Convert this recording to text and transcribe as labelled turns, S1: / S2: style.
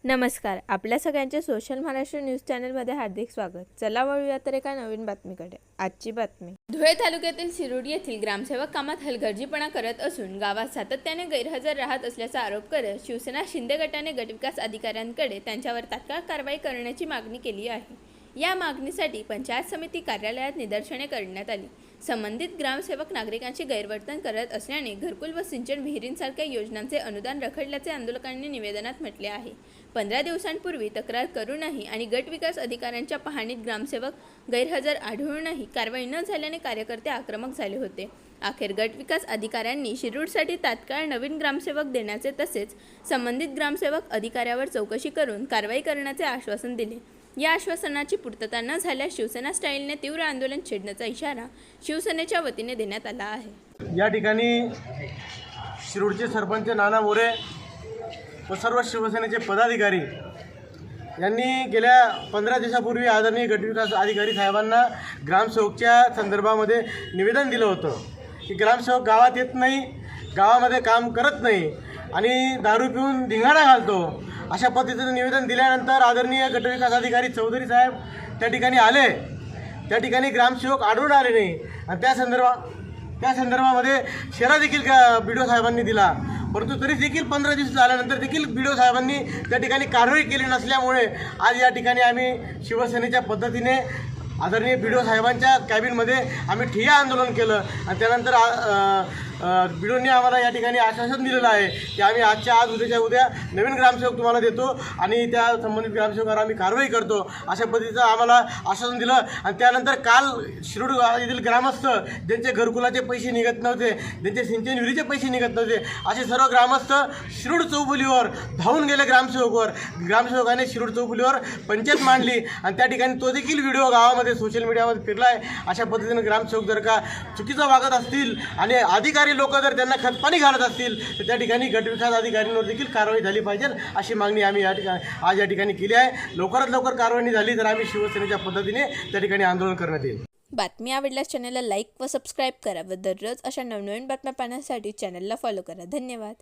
S1: नमस्कार. आपल्या सगळ्यांचे सोशल महाराष्ट्र न्यूज चॅनलमध्ये हार्दिक स्वागत. चला वळूया तर एका नवीन बातमीकडे. आजची बातमी.
S2: धुळे तालुक्यातील शिरूड येथील ग्रामसेवक कामात हलगर्जीपणा करत असून गावात सातत्याने गैरहजर राहत असल्याचा आरोप करत शिवसेना शिंदे गटाने गटविकास अधिकाऱ्यांकडे त्यांच्यावर तात्काळ कारवाई करण्याची मागणी केली आहे. या मागणीसाठी पंचायत समिती कार्यालयात निदर्शने करण्यात आली. संबंधित ग्रामसेवक नागरिकांची गैरवर्तन करत असल्याने घरकुल व सिंचन विहिरींसारख्या योजनांचे अनुदान रखडल्याचे आंदोलकांनी निवेदनात म्हटले आहे. 15 दिवसांपूर्वी तक्रार करूनही आणि गटविकास अधिकाऱ्यांच्या पाहणीत ग्रामसेवक गैरहजर आढळूनही कारवाई न झाल्याने कार्यकर्ते आक्रमक झाले होते. अखेर गटविकास अधिकाऱ्यांनी शिरूडसाठी तात्काळ नवीन ग्रामसेवक देण्याचे तसेच संबंधित ग्रामसेवक अधिकाऱ्यावर चौकशी करून कारवाई करण्याचे आश्वासन दिले. या आश्वासनाची पूर्तता न झाल्यास शिवसेना स्टाईलने तीव्र आंदोलन छेडण्याचा इशारा शिवसेनेच्या वतीने देण्यात आला आहे.
S3: या ठिकाणी शिरूडचे सरपंच नाना मोरे व सर्व शिवसेनेचे पदाधिकारी यांनी गेल्या 15 दिवसापूर्वी आदरणीय गटविकास अधिकारी साहेबांना ग्रामसेवकच्या संदर्भामध्ये निवेदन दिलं होतं की ग्रामसेवक गावात येत नाही, गावामध्ये काम करत नाही आणि दारू पिऊन धिंगाणा घालतो. अशा पद्धतीचं निवेदन दिल्यानंतर आदरणीय गटविकास अधिकारी चौधरी साहेब त्या ठिकाणी आले. त्या ठिकाणी ग्रामसेवक आढळून आले नाही आणि त्या संदर्भामध्ये शेरा देखील BDO साहेबांनी दिला. परंतु तरी देखील 15 दिवस झाल्यानंतर देखील BDO साहेबांनी त्या ठिकाणी कारवाई केली नसल्यामुळे आज या ठिकाणी आम्ही शिवसेनेच्या पद्धतीने आदरणीय BDO साहेबांच्या कॅबिनमध्ये आम्ही ठिय्या आंदोलन केलं आणि त्यानंतर BDOनी आम्हाला या ठिकाणी आश्वासन दिलेलं आहे की आम्ही आजच्या आज उद्याच्या उद्या नवीन ग्रामसेवक तुम्हाला देतो आणि त्या संबंधित ग्रामसेवकावर आम्ही कारवाई करतो अशा पद्धतीचं आम्हाला आश्वासन दिलं. आणि त्यानंतर काल शिरूड येथील ग्रामस्थ ज्यांचे घरकुलाचे पैसे निघत नव्हते, ज्यांचे सिंचन विहिरीचे पैसे निघत नव्हते, असे सर्व ग्रामस्थ शिरूड चौफुलीवर धावून गेले ग्रामसेवकाने शिरूड चौफुलीवर पंचायत मांडली आणि त्या ठिकाणी तो देखील व्हिडिओ गावामध्ये सोशल मीडियामध्ये फिरला आहे. अशा पद्धतीने ग्रामसेवक जर का चुकीचं वागत असतील आणि अधिकारी लोक जर त्यांना खतपाणी घालत असतील तर त्या ठिकाणी गटविकास अधिकाऱ्यांवर देखील कारवाई झाली पाहिजे अशी मागणी आम्ही आज या ठिकाणी केली आहे. लवकरात लवकर कारवाई झाली तर आम्ही शिवसेनेच्या पद्धतीने त्या ठिकाणी आंदोलन करण्यात येईल.
S1: बातमी आवडल्यास चॅनलला लाईक व सबस्क्राईब करा व दररोज अशा नवनवीन बातम्या पाहण्यासाठी चॅनलला फॉलो करा. धन्यवाद.